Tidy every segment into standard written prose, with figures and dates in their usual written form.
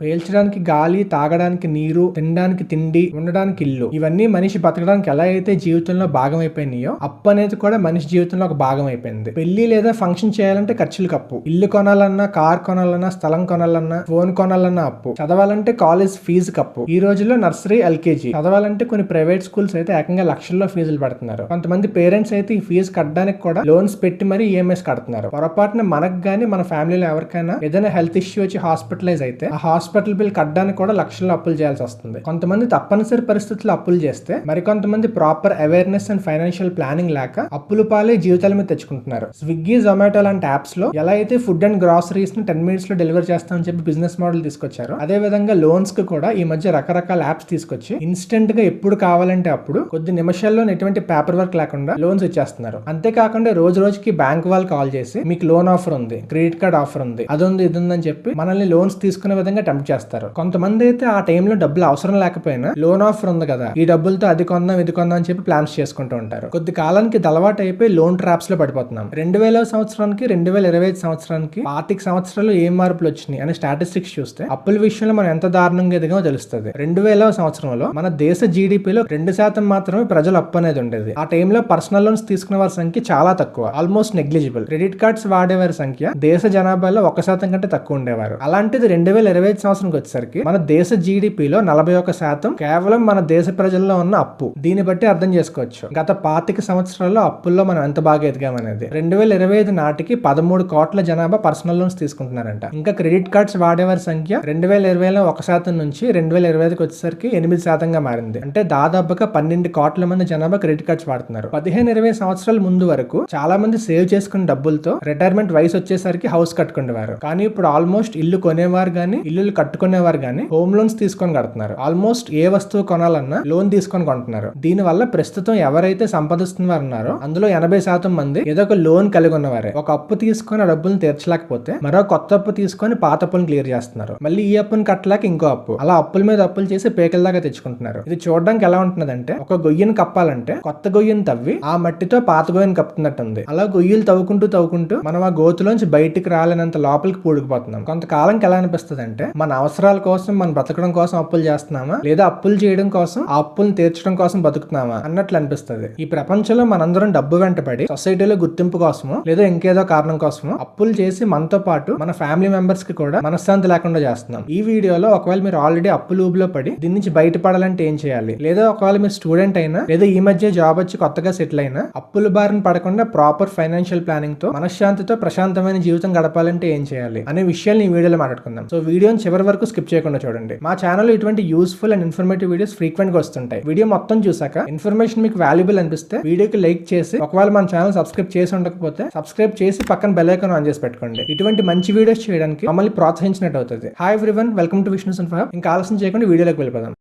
పేల్చడానికి గాలి, తాగడానికి నీరు, తినడానికి తిండి, ఉండడానికి ఇల్లు, ఇవన్నీ మనిషి బతకడానికి ఎలా అయితే జీవితంలో భాగం అయిపోయినాయో, అప్పు అనేది కూడా మనిషి జీవితంలో ఒక భాగం అయిపోయింది. పెళ్లి లేదా ఫంక్షన్ చేయాలంటే ఖర్చులకు అప్పు, ఇల్లు కొనాలన్నా, కార్ కొనాలన్నా, స్థలం కొనాలన్నా, ఫోన్ కొనాలన్నా అప్పు, చదవాలంటే కాలేజ్ ఫీజు కప్పు. ఈ రోజుల్లో నర్సరీ, ఎల్కేజీ చదవాలంటే కొన్ని ప్రైవేట్ స్కూల్స్ అయితే ఏకంగా లక్షల్లో ఫీజులు పెడుతున్నారు. కొంతమంది పేరెంట్స్ అయితే ఈ ఫీజు కట్టడానికి కూడా లోన్స్ పెట్టి మరీ ఈఎంఐస్ కడుతున్నారు. పొరపాటున మనకు గానీ మన ఫ్యామిలీలో ఎవరికైనా ఏదైనా హెల్త్ ఇష్యూ వచ్చి హాస్పిటలైజ్ అయితే ఆ హాస్పిటల్ బిల్ కట్టడానికి కూడా లక్షల్లో అప్పులు చేయాల్సి వస్తుంది. కొంతమంది తప్పనిసరి పరిస్థితుల్లో అప్పులు చేస్తే, మరికొంతమంది proper awareness and financial planning లేక అప్పులు పాలే జీవితాల మీద తెచ్చుకుంటున్నారు. స్విగ్గీ, జొమాటో లాంటి యాప్స్ లో ఎలా అయితే ఫుడ్ అండ్ గ్రాసరీస్ ని 10 minutes లో డెలివర్ చేస్తామని చెప్పి బిజినెస్ మోడల్ తీసుకొచ్చారు, అదే విధంగా లోన్స్ కి కూడా ఈ మధ్య రకరకాల యాప్స్ తీసుకొచ్చి ఇన్స్టెంట్ గా ఎప్పుడు కావాలంటే అప్పుడు కొద్ది నిమిషాల్లో ఎటువంటి పేపర్ వర్క్ లేకుండా లోన్స్ ఇచ్చేస్తున్నారు. అంతేకాకుండా రోజు రోజుకి బ్యాంక్ వాళ్ళు కాల్ చేసి మీకు లోన్ ఆఫర్ ఉంది, క్రెడిట్ కార్డ్ ఆఫర్ ఉంది, అది ఉంది, ఇది ఉందని చెప్పి మనల్ని లోన్స్ తీసుకునే విధంగా టెంప్ట్ చేస్తారు. కొంతమంది అయితే ఆ టైంలో డబ్బులు అవసరం లేకపోయినా లోన్ ఆఫర్ ఉంది కదా, ఈ డబ్బులతో అది కొందాం, ఇది కొందాం అని చెప్పి ప్లాన్స్ చేసుకుంటూ ఉంటారు. కొద్ది కాలానికి అలవాటు అయిపోయి లోన్ ట్రాప్స్ లో పడిపోతున్నాం. 2000 సంవత్సరానికి 2025 సంవత్సరానికి 25 సంవత్సరాలు ఏం మార్పులు వచ్చినాయి అనే స్టాటిస్టిక్స్ చూస్తే అప్పుల విషయంలో మనం ఎంత దారుణంగా ఎదిగామో తెలుస్తుంది. 2000 సంవత్సరంలో మన దేశ జీడిపిలో 2% మాత్రమే ప్రజల అప్పు అనేది ఉండేది. ఆ టైంలో పర్సనల్ లోన్స్ తీసుకునే వారి సంఖ్య చాలా తక్కువ, ఆల్మోస్ట్ నెగ్లిజిబుల్. క్రెడిట్ కార్డ్స్ వాడేవారి సంఖ్య దేశ జనాభాలో 1% కంటే తక్కువ ఉండేవారు. అలాంటిది 2025 సంవత్సరానికి వచ్చేసరికి మన దేశ జీడిపిలో 41% కేవలం మన దేశ ప్రజల్లో ఉన్న అప్పు. దీన్ని బట్టి అర్థం చేసుకోవచ్చు గత 25 సంవత్సరాల్లో అప్పుల్లో మనం ఎంత బాగా ఎదిగామనేది. 2025 నాటికి 13 కోట్ల జనాభా పర్సనల్ లోన్స్ తీసుకుంటున్నారంట. ఇంకా క్రెడిట్ కార్డ్స్ వాడేవారి సంఖ్య 2020లో 1% నుంచి 2025కి వచ్చేసరికి 8% మారింది. అంటే దాదాపుగా 12 కోట్ల మంది జనాభా క్రెడిట్ కార్డ్స్ వాడుతున్నారు. 15-20 సంవత్సరాల ముందు వరకు చాలా మంది సేవ్ చేసుకున్న డబ్బులతో రిటైర్మెంట్ వయసు వచ్చేసరికి హౌస్ కట్టుకునేవారు. కానీ ఇప్పుడు ఆల్మోస్ట్ ఇల్లు కొనేవారు గానీ, ఇల్లు కట్టుకునేవారు గానీ హోమ్ లోన్స్ తీసుకొని కడుతున్నారు. ఆల్మోస్ట్ ఏ వస్తువు కొనాలన్నా లోన్ తీసుకొని కొంటున్నారు. దీని వల్ల ప్రస్తుతం ఎవరైతే సంపాదిస్తున్నారు ఉన్నారో అందులో 80% మంది ఏదో ఒక లోన్ కలిగి ఉన్నవారే. ఒక అప్పు తీసుకొని ఆ డబ్బులను తీర్చలేకపోతే మరో కొత్త అప్పు తీసుకొని పాత అప్పులను క్లియర్ చేస్తున్నారు. మళ్ళీ ఈ అప్పును కట్టలేక ఇంకో అప్పు, అలా అప్పుల మీద అప్పులు చేసి పేకల దాకా తెచ్చుకుంటున్నారు. ఇది చూడడానికి ఎలా ఉంటున్నదంటే, ఒక గొయ్యను కప్పాలంటే కొత్త గొయ్యను తవ్వి ఆ మట్టితో పాత గొయ్యను కప్పుతున్నట్టు ఉంది. అలా గొయ్యలు తవ్వుకుంటూ మనం ఆ గోతులోంచి బయటికి రాలేనంత లోపలికి పూడుకుపోతున్నాం. కొంతకాలంకి ఎలా అనిపిస్తుంది అంటే, మన అవసరాల కోసం, మన బ్రతకడం కోసం అప్పులు చేస్తున్నామా, లేదా అప్పులు చేయడం కోసం, ఆ అప్పులను తీర్చడం కోసం బతుకుతున్నామా అన్నట్లు అనిపిస్తుంది. ఈ ప్రపంచంలో మనందరం డబ్బు వెంటబడి సొసైటీలో గుర్తింపు కోసమో లేదా ఇంకేదో కారణం కోసమో అప్పులు చేసి మనతో పాటు మన ఫ్యామిలీ మెంబర్స్ కి కూడా మనశ్శాంతి లేకుండా చేస్తున్నాం. ఈ వీడియోలో ఒకవేళ మీరు ఆల్రెడీ అప్పులు ఊబిలో పడి దీని నుంచి బయటపడాలంటే ఏం చేయాలి, లేదా ఒకవేళ మీరు స్టూడెంట్ అయినా, లేదా ఈ మధ్య జాబ్ వచ్చి కొత్తగా సెటిల్ అయినా అప్పుల బారిన పడకుండా ప్రాపర్ ఫైనాన్షియల్ ప్లానింగ్ తో మనశ్శాంతితో ప్రశాంతమైన జీవితం గడపాలంటే ఏం చేయాలి అనే విషయాలు ఈ వీడియోలో మాట్లాడుకుందాం. సో వీడియోని చివరి వరకు స్కిప్ చేయకుండా చూడండి. మా ఛానల్ ఇటువంటి useful and informative videos frequent గా వస్తుంటాయి. వీడియో మొత్తం చూసాక ఇన్ఫర్మేషన్ మీకు వాల్యుబుల్ అనిపిస్తే వీడియోకి లైక్ చేసి, ఒకవేళ మన ఛానల్ సబ్స్క్రైబ్ చేసి ఉండకపోతే సబ్స్క్రైబ్ చేసి పక్కన బెల్ ఐకాన్ ఆన్ చేసి పెట్టుకోండి. ఇటువంటి మంచి వీడియోస్ చేయడానికి మమ్మల్ని ప్రోత్సహించినట్టు అవుతుంది. Hi everyone, welcome to Vishnu son for. ఇంకా ఆలస్యం చేయకుండా వీడియోలోకి వెళ్ళిపోదాం.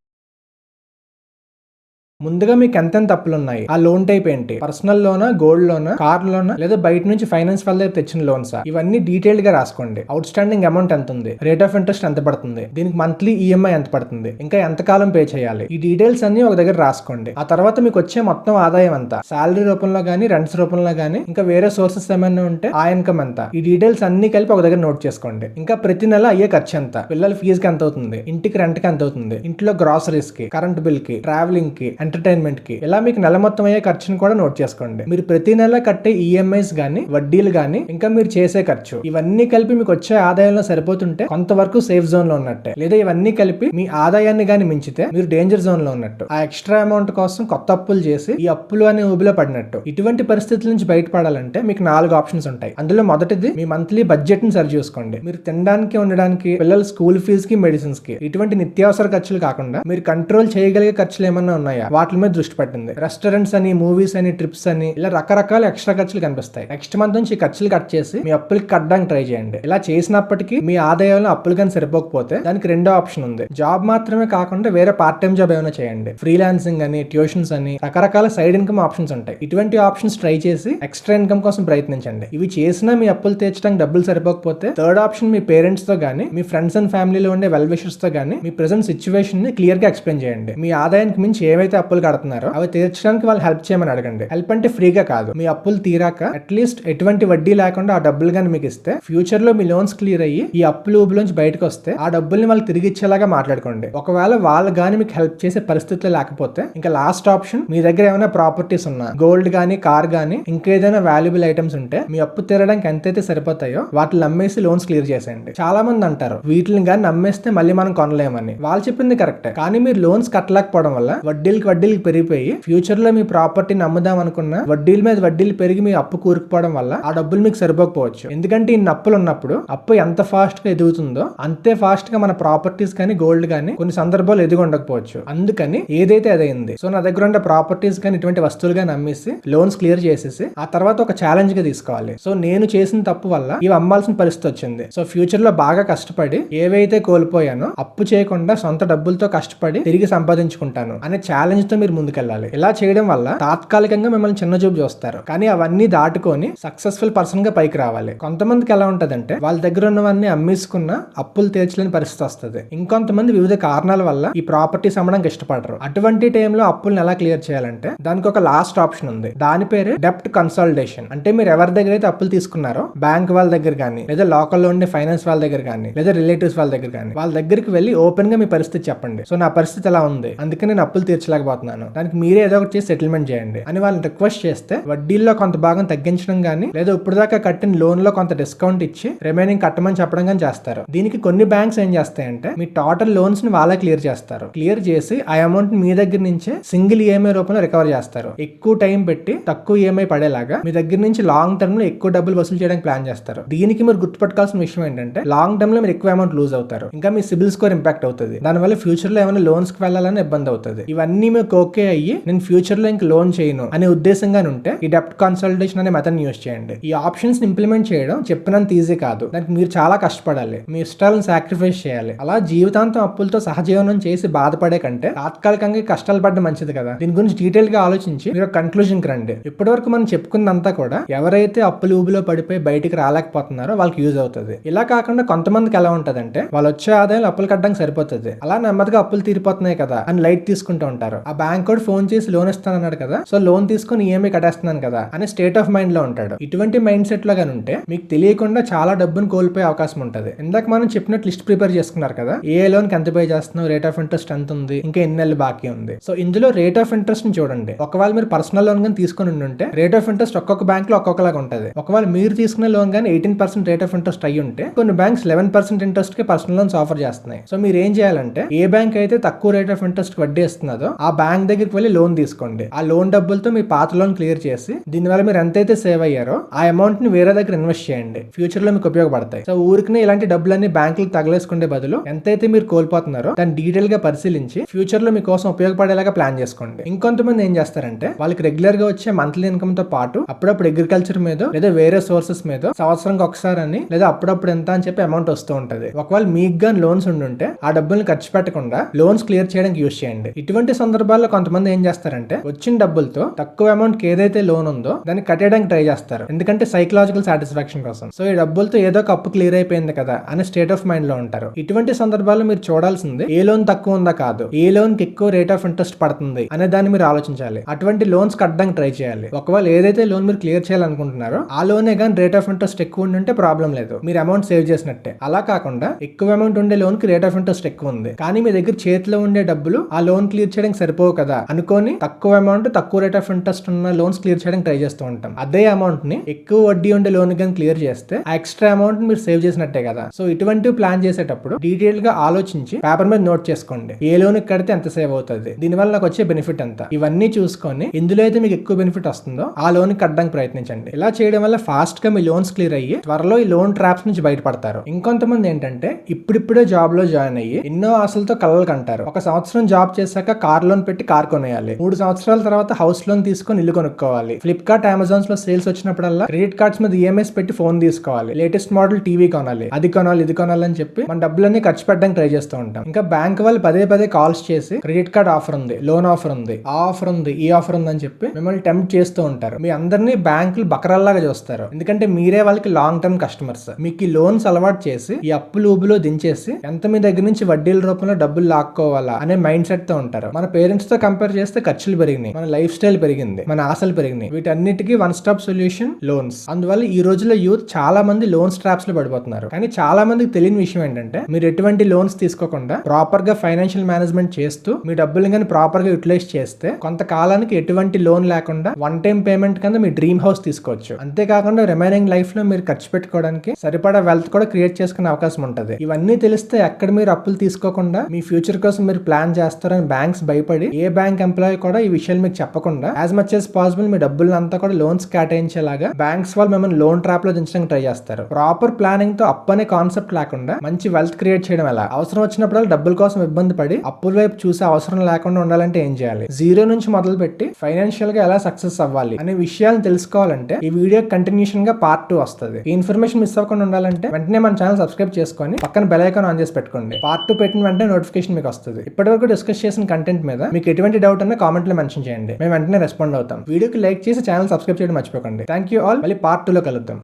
ముందుగా మీకు ఎంతెంత అప్పులు ఉన్నాయి, ఆ లోన్ టైప్ ఏంటి, పర్సనల్ లోనా, గోల్డ్ లోనా, కార్ లోనా, లేదా బయట నుంచి ఫైనాన్స్ వాళ్ళ దగ్గర తెచ్చిన లోన్సా, ఇవన్నీ డీటెయిల్డ్ గా రాసుకోండి. అవుట్ స్టాండింగ్ అమౌంట్ ఎంత ఉంది, రేట్ ఆఫ్ ఇంట్రెస్ట్ ఎంత పడుతుంది, దీనికి మంత్లీ ఈఎంఐ ఎంత పడుతుంది, ఇంకా ఎంతకాలం పే చేయాలి, ఈ డీటెయిల్స్ అన్ని ఒక దగ్గర రాసుకోండి. ఆ తర్వాత మీకు వచ్చే మొత్తం ఆదాయం ఎంత, శాలరీ రూపంలో గానీ, రెంట్స్ రూపంలో గానీ, ఇంకా వేరే సోర్సెస్ ఏమైనా ఉంటే ఆ ఇన్కమ్ ఎంత, ఈ డీటెయిల్స్ అన్ని కలిపి ఒక దగ్గర నోట్ చేసుకోండి. ఇంకా ప్రతి నెల అయ్యే ఖర్చు ఎంత, పిల్లల ఫీజు కి ఎంత అవుతుంది, ఇంటికి రెంట్ కి ఎంత అవుతుంది, ఇంట్లో గ్రాసరీస్ కి, కరెంట్ బిల్ కి, ట్రావెలింగ్ కి, ఎంటర్టైన్మెంట్ కి, ఇలా మీకు నెల మొత్తం అయ్యే ఖర్చును కూడా నోట్ చేసుకోండి. మీరు ప్రతి నెల కట్టే ఈఎంఐస్ గానీ, వడ్డీలు గానీ, ఇంకా మీరు చేసే ఖర్చు, ఇవన్నీ కలిపి మీకు వచ్చే ఆదాయంలో సరిపోతుంటే కొంతవరకు సేఫ్ జోన్ లో ఉన్నట్టే. లేదా ఇవన్నీ కలిపి మీ ఆదాయాన్ని గానీ మించితే మీరు డేంజర్ జోన్ లో ఉన్నట్టు. ఆ ఎక్స్ట్రా అమౌంట్ కోసం కొత్త అప్పులు చేసి ఈ అప్పులు అనే ఊబిలో పడినట్టు. ఇటువంటి పరిస్థితుల నుంచి బయటపడాలంటే మీకు 4 ఆప్షన్స్ ఉంటాయి. అందులో మొదటిది మీ మంత్లీ బడ్జెట్ ని సరి చూసుకోండి. మీరు తినడానికి, ఉండడానికి, పిల్లల స్కూల్ ఫీజు కి, మెడిసిన్స్ కి, ఇటువంటి నిత్యావసర ఖర్చులు కాకుండా మీరు కంట్రోల్ చేయగలిగే ఖర్చులు ఏమన్నా ఉన్నాయా, వాటి మీద దృష్టి పెట్టండి. రెస్టారెంట్స్ అని, మూవీస్ అని, ట్రిప్స్ అని, ఇలా రకరకాల ఎక్స్ట్రా ఖర్చులు కనిపిస్తాయి. నెక్స్ట్ మంత్ నుంచి ఖర్చులు కట్ చేసి మీ అప్పులకి కట్టడానికి ట్రై చేయండి. ఇలా చేసినప్పటికీ మీ ఆదాయంలో అప్పులు కానీ సరిపోకపోతే దానికి రెండో ఆప్షన్ ఉంది. జాబ్ మాత్రమే కాకుండా వేరే పార్ట్ టైం జాబ్ ఏమైనా చేయండి. ఫ్రీలాన్సింగ్ అని, ట్యూషన్స్ అని, రకరకాల సైడ్ ఇన్కమ్ ఆప్షన్స్ ఉంటాయి. ఇటువంటి ఆప్షన్స్ ట్రై చేసి ఎక్స్ట్రా ఇన్కమ్ కోసం ప్రయత్నించండి. ఇవి చేసినా మీ అప్పులు తీర్చడానికి డబ్బులు సరిపోకపోతే థర్డ్ ఆప్షన్, మీ పేరెంట్స్ తో గానీ, మీ ఫ్రెండ్స్ అండ్ ఫ్యామిలీలో ఉండే వెల్ విషర్స్ తో గానీ మీ ప్రెసెంట్ సిచ్యువేషన్ ని క్లియర్ గా ఎక్స్ప్లెయిన్ చేయండి. మీ ఆదాయానికి మించి ఏవైతే అప్పులు కడుతున్నారో అవి తీర్చడానికి వాళ్ళు హెల్ప్ చేయమని అడగండి. హెల్ప్ అంటే ఫ్రీగా కాదు, మీ అప్పులు తీరాక అట్లీస్ట్ ఎటువంటి వడ్డీ లేకుండా ఆ డబ్బులు కానీ మీకు ఇస్తే ఫ్యూచర్ లో మీ లోన్స్ క్లియర్ అయ్యి ఈ అప్పులు ఊబులోంచి బయటకు వస్తే ఆ డబ్బుల్ని వాళ్ళు తిరిగి ఇచ్చేలాగా మాట్లాడుకోండి. ఒకవేళ వాళ్ళు గానీ మీకు హెల్ప్ చేసే పరిస్థితులు లేకపోతే ఇంకా లాస్ట్ ఆప్షన్, మీ దగ్గర ఏమైనా ప్రాపర్టీస్ ఉన్నా, గోల్డ్ గానీ, కార్ గానీ, ఇంకేదైనా వాల్యుబుల్ ఐటమ్స్ ఉంటే మీ అప్పు తీరడానికి ఎంతైతే సరిపోతాయో వాటిని నమ్మేసి లోన్స్ క్లియర్ చేసేయండి. చాలా మంది అంటారు వీటిని కానీ నమ్మేస్తే మళ్ళీ మనం కొనలేమని. వాళ్ళు చెప్పింది కరెక్టే, కానీ మీరు లోన్స్ కట్టలేకపోవడం వల్ల వడ్డీలకి పెరిగిపోయి ఫ్యూచర్ లో మీ ప్రాపర్టీని అమ్ముదాం అనుకున్న వడ్డీల మీద వడ్డీలు పెరిగి మీ అప్పు కూరుకుపోవడం వల్ల ఆ డబ్బులు మీకు సరిపోకపోవచ్చు. ఎందుకంటే ఇన్ని అప్పులు ఉన్నప్పుడు అప్పు ఎంత ఫాస్ట్ గా ఎదుగుతుందో అంతే ఫాస్ట్ గా మన ప్రాపర్టీస్ కానీ, గోల్డ్ కానీ కొన్ని సందర్భాలు ఎదుగు ఉండకపోవచ్చు. అందుకని ఏదైతే అదైంది, సో నా దగ్గర ఉండే ప్రాపర్టీస్ కానీ ఇటువంటి వస్తువులు కానీ అమ్మేసి లోన్స్ క్లియర్ చేసేసి ఆ తర్వాత ఒక ఛాలెంజ్ గా తీసుకోవాలి. సో నేను చేసిన తప్పు వల్ల ఇవి అమ్మాల్సిన పరిస్థితి వచ్చింది. సో ఫ్యూచర్ లో బాగా కష్టపడి ఏవైతే కోల్పోయానో అప్పు చేయకుండా సొంత డబ్బులతో కష్టపడి తిరిగి సంపాదించుకుంటాను అనే ఛాలెంజ్ తో మీరు ముందుకెళ్ళాలి. ఇలా చేయడం వల్ల తాత్కాలికంగా మిమ్మల్ని చిన్న చూపు చూస్తారు, కానీ అవన్నీ దాటుకొని సక్సెస్ఫుల్ పర్సన్ గా పైకి రావాలి. కొంతమందికి ఎలా ఉంటదంటే వాళ్ళ దగ్గర ఉన్నవన్నీ అమ్మేసుకున్న అప్పులు తీర్చలేని పరిస్థితి వస్తుంది. ఇంకొంతమంది వివిధ కారణాల వల్ల ఈ ప్రాపర్టీస్ అమ్మడానికి ఇష్టపడరు. అటువంటి టైంలో అప్పులను ఎలా క్లియర్ చేయాలంటే దానికి ఒక లాస్ట్ ఆప్షన్ ఉంది. దాని పేరే డెప్ట్ కన్సాలిడేషన్. అంటే మీరు ఎవరి దగ్గర అయితే అప్పులు తీసుకున్నారో బ్యాంక్ వాళ్ళ దగ్గర కానీ, లేదా లోకల్లో ఉండే ఫైనాన్స్ వాళ్ళ దగ్గర కానీ, లేదా రిలేటివ్స్ వాళ్ళ దగ్గర కానీ, వాళ్ళ దగ్గరికి వెళ్ళి ఓపెన్ గా మీ పరిస్థితి చెప్పండి. సో నా పరిస్థితి ఎలా ఉంది, అందుకే నేను అప్పులు తీర్చలేకపోతున్నాను, దానికి మీరే ఏదో ఒకటి చేసి సెటిల్మెంట్ చేయండి అని వాళ్ళని రిక్వెస్ట్ చేస్తే వడ్డీల్లో కొంత భాగం తగ్గించడం కానీ, లేదా ఇప్పుడు దాకా కట్టిన లోన్ లో కొంత డిస్కౌంట్ ఇచ్చి రిమైనింగ్ కట్టమని చెప్పడం కానీ చేస్తారు. దీనికి కొన్ని బ్యాంక్స్ ఏం చేస్తాయంటే మీ టోటల్ లోన్స్ ని వాళ్ళే క్లియర్ చేస్తారు. క్లియర్ చేసి ఆ అమౌంట్ మీ దగ్గర నుంచే సింగిల్ ఈఎంఐ రూపంలో రికవర్ చేస్తారు. ఎక్కువ టైం పెట్టి తక్కువ ఈఎంఐ పడేలాగా మీ దగ్గర నుంచి లాంగ్ టర్మ్ లో ఎక్కువ డబ్బులు వసూలు చేయడానికి ప్లాన్ చేస్తారు. దీనికి మీరు గుర్తుపెట్టుకోవాల్సిన విషయం ఏంటంటే లాంగ్ టర్మ్ లో మీరు ఎక్కువ అమౌంట్ లూజ్ అవుతారు, ఇంకా మీ సిబిల్ స్కోర్ ఇంపాక్ట్ అవుతుంది. దానివల్ల ఫ్యూచర్ లో ఏమైనా లోన్స్ కి వెళ్ళాలని ఇబ్బంది అవుతుంది. ఇవన్నీ మీకు ఓకే అయ్యి నేను ఫ్యూచర్ లో ఇంక లోన్ చేయను అనే ఉద్దేశంగా ఉంటే ఈ డెప్ట్ కన్సల్టేషన్ అనే మెథడ్ యూస్ చేయండి. ఈ ఆప్షన్స్ ఇంప్లిమెంట్ చేయడం చెప్పినంత ఈజీ కాదు, దానికి మీరు చాలా కష్టపడాలి, మీ ఇష్టాలను సాక్రిఫైస్ చేయాలి. అలా జీవితాంతం అప్పులతో సహజీవనం చేసి బాధపడే కంటే తాత్కాలికంగా కష్టాలు పడ్డ మంచిది కదా. దీని గురించి డీటెయిల్ గా ఆలోచించి మీరు కన్క్లూజన్ కి రండి. ఇప్పటి వరకు మనం చెప్పుకున్నంతా కూడా ఎవరైతే అప్పులు ఊబిలో పడిపోయి బయటికి రాలేకపోతున్నారో వాళ్ళకి యూజ్ అవుతుంది. ఇలా కాకుండా కొంతమందికి ఎలా ఉంటదంటే వాళ్ళు వచ్చే ఆదాయం అప్పులు కట్టడానికి సరిపోతుంది, అలా నెమ్మదిగా అప్పులు తీరిపోతున్నాయి కదా అని లైట్ తీసుకుంటూ ఉంటారు. ఆ బ్యాంక్ కూడా ఫోన్ చేసి లోన్ ఇస్తానన్నాడు కదా, సో లోన్ తీసుకుని ఈఎంఐ కట్టేస్తున్నాను కదా అనే స్టేట్ ఆఫ్ మైండ్ లో ఉంటాడు. ఇటువంటి మైండ్ సెట్ లో గాని ఉంటే మీకు తెలియకుండా చాలా డబ్బును కోల్పోయే అవకాశం ఉంటుంది. ఇందాక మనం చెప్పినట్టు లిస్ట్ ప్రిపేర్ చేసుకున్నారు కదా, ఏ లోన్ కి ఎంత పే చేస్తున్నావు, రేట్ ఆఫ్ ఇంట్రెస్ట్ ఎంత ఉంది, ఇంకా ఎన్ని నెలలు బాకీ ఉంది. సో ఇందులో రేట్ ఆఫ్ ఇంట్రెస్ట్ ని చూడండి. ఒకవేళ మీరు పర్సనల్ లోన్ గానీ తీసుకుని ఉంటే రేట్ ఆఫ్ ఇంట్రెస్ట్ ఒక్కొక్క బ్యాంక్ లో ఒక్కొక్కలాగా ఉంటుంది. ఒకవేళ మీరు తీసుకునే లోన్ గానీ 18% రేట్ ఆఫ్ ఇంట్రెస్ట్ అయ్యి ఉంటే కొన్ని బ్యాంక్స్ 11% ఇంట్రెస్ట్ కి పర్సనల్ లోన్స్ ఆఫర్ చేస్తున్నాయి. సో మీరు ఏం చేయాలంటే ఏ బ్యాంక్ అయితే తక్కువ రేట్ ఆఫ్ ఇంట్రెస్ట్ వడ్డీ ఇస్తున్నదో ఆ బ్యాంక్ దగ్గరికి వెళ్ళి లోన్ తీసుకోండి. ఆ లోన్ డబ్బులతో మీ పాత లోన్ క్లియర్ చేసి దీనివల్ల మీరు ఎంతైతే సేవ్ అయ్యారో ఆ అమౌంట్ ని వేరే దగ్గర ఇన్వెస్ట్ చేయండి, ఫ్యూచర్ లో మీకు ఉపయోగపడతాయి. సో ఊరికి ఇలాంటి డబ్బులన్నీ బ్యాంకులు తగలేసుకునే బదులు ఎంతైతే మీరు కోల్పోతున్నారో దాన్ని డీటెయిల్ గా పరిశీలించి ఫ్యూచర్ లో మీకోసం ఉపయోగపడేలాగా ప్లాన్ చేసుకోండి. ఇంకొంతమంది ఏం చేస్తారంటే వాళ్ళకి రెగ్యులర్ గా వచ్చే మంత్లీ ఇన్కమ్ తో పాటు అప్పుడప్పుడు అగ్రికల్చర్ మీద లేదా వేరే సోర్సెస్ మీద సంవత్సరానికి ఒకసారి అని లేదా అప్పుడప్పుడు ఎంత అని చెప్పి అమౌంట్ వస్తూ ఉంటది. ఒకవేళ మీకు గాని లోన్స్ ఉండుంటే ఆ డబ్బుల్ని ఖర్చు పెట్టకుండా లోన్స్ క్లియర్ చేయడానికి యూస్ చేయండి. ఇటువంటి సందర్భాల్లో కొంతమంది ఏం చేస్తారంటే వచ్చిన డబ్బులతో తక్కువ అమౌంట్ ఏదైతే లోన్ ఉందో దాన్ని కట్టేయడానికి ట్రై చేస్తారు, ఎందుకంటే సైకలాజికల్ సాటిస్ఫాక్షన్ కోసం. సో ఈ డబ్బులతో ఏదో ఒక అప్పు క్లియర్ అయిపోయింది కదా అనే స్టేట్ ఆఫ్ మైండ్ లో ఉంటారు. ఇటువంటి సందర్భాల్లో మీరు చూడాల్సింది ఏ లోన్ తక్కువ ఉందా కాదు, ఏ లోన్ కి ఎక్కువ రేట్ ఆఫ్ ఇంట్రెస్ట్ పడుతుంది అనే దాన్ని మీరు ఆలోచించాలి. అటువంటి లోన్స్ కట్టడానికి ట్రై చేయాలి. ఒకవేళ ఏదైతే లోన్ మీరు క్లియర్ చేయాలనుకుంటున్నారో ఆ లోనే కానీ రేట్ ఆఫ్ ఇంట్రెస్ట్ ఎక్కువ ఉంటే ప్రాబ్లం లేదు, మీరు అమౌంట్ సేవ్ చేసినట్టే. అలా కాకుండా ఎక్కువ అమౌంట్ ఉండే లోన్ కి రేట్ ఆఫ్ ఇంట్రెస్ట్ ఎక్కువ ఉంది కానీ మీ దగ్గర చేతిలో ఉండే డబ్బులు ఆ లోన్ క్లియర్ చేయడానికి సరిపోవు కదా అనుకొని తక్కువ అమౌంట్ తక్కువ రేట్ ఆఫ్ ఇంట్రెస్ట్ ఉన్న లోన్స్ క్లియర్ చేయడానికి ట్రై చేస్తూ ఉంటాం. అదే అమౌంట్ ని ఎక్కువ వడ్డీ ఉండే లోన్ కానీ క్లియర్ చేస్తే ఆ ఎక్స్ట్రా అమౌంట్ మీరు సేవ్ చేసినట్టే కదా. సో ఇటువంటి ప్లాన్ చేసేటప్పుడు డీటెయిల్ గా ఆలోచించి పేపర్ మీద నోట్ చేసుకోండి, ఏ లోన్ కడితే ఎంత సేవ్ అవుతుంది, దీనివల్ల నాకు వచ్చే బెనిఫిట్ ఎంత, ఇవన్నీ చూసుకొని ఇందులో అయితే మీకు ఎక్కువ బెనిఫిట్ వస్తుందో ఆ లోన్ కట్టడానికి ప్రయత్నించండి. ఇలా చేయడం వల్ల ఫాస్ట్ గా మీ లోన్స్ క్లియర్ అయ్యి త్వరలో ఈ లోన్ ట్రాప్స్ నుంచి బయటపడతారు. ఇంకొంతమంది ఏంటంటే ఇప్పుడిప్పుడే జాబ్ లో జాయిన్ అయ్యి ఎన్నో ఆశలతో కలలు కంటారు. ఒక సంవత్సరం జాబ్ చేశాక కార్ లోన్ పెట్టి కార్ కొనేయాలి, 3 సంవత్సరాల తర్వాత హౌస్ లోన్ తీసుకొని ఇల్లు కొనుక్కోవాలి, ఫ్లిప్కార్ట్ అమెజాన్స్ లో సేల్స్ వచ్చినప్పుడల్లా క్రెడిట్ కార్డ్స్ మీద ఈఎంఐస్ పెట్టి ఫోన్ తీసుకోవాలి, లేటెస్ట్ మోడల్ టీవీ కొనాలి, అది కొనాలి ఇది కొనాలి అని చెప్పి మన డబ్బులన్నీ ఖర్చు పెట్టడానికి ట్రై చేస్తూ ఉంటాం. ఇంకా బ్యాంక్ వాళ్ళు పదే కాల్స్ చేసి క్రెడిట్ కార్డ్ ఆఫర్ ఉంది, లోన్ ఆఫర్ ఉంది, ఆ ఆఫర్ ఉంది, ఈ ఆఫర్ ఉంది అని చెప్పి మిమ్మల్ని టెంప్ట్ చేస్తూ ఉంటారు. మీ అందరినీ బ్యాంకులు బకరాల్లాగా చూస్తారు, ఎందుకంటే మీరే వాళ్ళకి లాంగ్ టర్మ్ కస్టమర్స్. మీకు ఈ లోన్స్ అలవాటు చేసి ఈ అప్పులు ఊబిలో దించేసి ఎంత మీ దగ్గర నుంచి వడ్డీల రూపంలో డబ్బులు లాక్కోవాలా అనే మైండ్ సెట్ తో ఉంటారు. మన పేరెంట్స్ పేరెంట్స్ తో కంపేర్ చేస్తే ఖర్చులు పెరిగినాయి, మన లైఫ్ స్టైల్ పెరిగింది, మన ఆశలు పెరిగినాయి. వీటన్నిటికీ వన్ స్టాప్ సొల్యూషన్ లోన్స్. అందువల్ల ఈ రోజుల్లో యూత్ చాలా మంది లోన్స్ ట్రాప్స్ లో పడిపోతున్నారు. కానీ చాలా మందికి తెలియని విషయం ఏంటంటే, మీరు ఎటువంటి లోన్స్ తీసుకోకుండా ప్రాపర్ గా ఫైనాన్షియల్ మేనేజ్మెంట్ చేస్తూ మీ డబ్బులు కానీ ప్రాపర్ గా యూటిలైజ్ చేస్తే కొంతకాలానికి ఎటువంటి లోన్ లేకుండా వన్ టైం పేమెంట్ కింద మీ డ్రీమ్ హౌస్ తీసుకోవచ్చు. అంతేకాకుండా రిమైనింగ్ లైఫ్ లో మీరు ఖర్చు పెట్టుకోవడానికి సరిపడా వెల్త్ కూడా క్రియేట్ చేసుకునే అవకాశం ఉంటుంది. ఇవన్నీ తెలిస్తే ఎక్కడ మీరు అప్పులు తీసుకోకుండా మీ ఫ్యూచర్ కోసం మీరు ప్లాన్ చేస్తారని బ్యాంక్స్ భయపడి ఏ బ్యాంక్ ఎంప్లాయీ కూడా ఈ విషయాలు మీకు చెప్పకుండా యాజ్ మచ్ as పాసిబుల్ మీ డబ్బులు అంతా కూడా లోన్స్ కేటాయించేలాగా బ్యాంక్స్ వాళ్ళు మిమ్మల్ని లోన్ ట్రాప్ లో దించడానికి ట్రై చేస్తారు. ప్రాపర్ ప్లానింగ్ తో అప్పు అనే కాన్సెప్ట్ లేకుండా మంచి వెల్త్ క్రియేట్ చేయడం ఎలా, అవసరం వచ్చినప్పుడు డబ్బుల కోసం ఇబ్బంది పడి అప్పుల వైపు చూసే అవసరం లేకుండా ఉండాలంటే ఏం చేయాలి, జీరో నుంచి మొదలు పెట్టి ఫైనాన్షియల్ గా ఎలా సక్సెస్ అవ్వాలి అనే విషయాలను తెలుసుకోవాలంటే ఈ వీడియో కంటిన్యూషన్ గా పార్ట్ 2 వస్తుంది. ఈ ఇన్ఫర్మేషన్ మిస్ అవ్వకుండా ఉండాలంటే వెంటనే మన ఛానల్ సబ్స్క్రైబ్ చేసుకొని పక్కన బెల్ ఐకాన్ ఆన్ చేసి పెట్టుకోండి. పార్ట్ 2 పెట్టిన వెంటనే నోటిఫికేషన్ మీకు వస్తుంది. ఇప్పటివరకు డిస్కస్ చేసిన కంటెంట్ మీద మీకు ఎటువంటి డౌట్ అన్నా కామెంట్ లో మెన్షన్ చేయండి, మేము వెంటనే రెస్పాండ్ అవుతాం. వీడియోకి లైక్ చేసి ఛానల్ సబ్స్క్రైబ్ చేయడం మర్చిపోకండి. Thank you all. మళ్ళీ పార్ట్ 2 లో కలుద్దాం.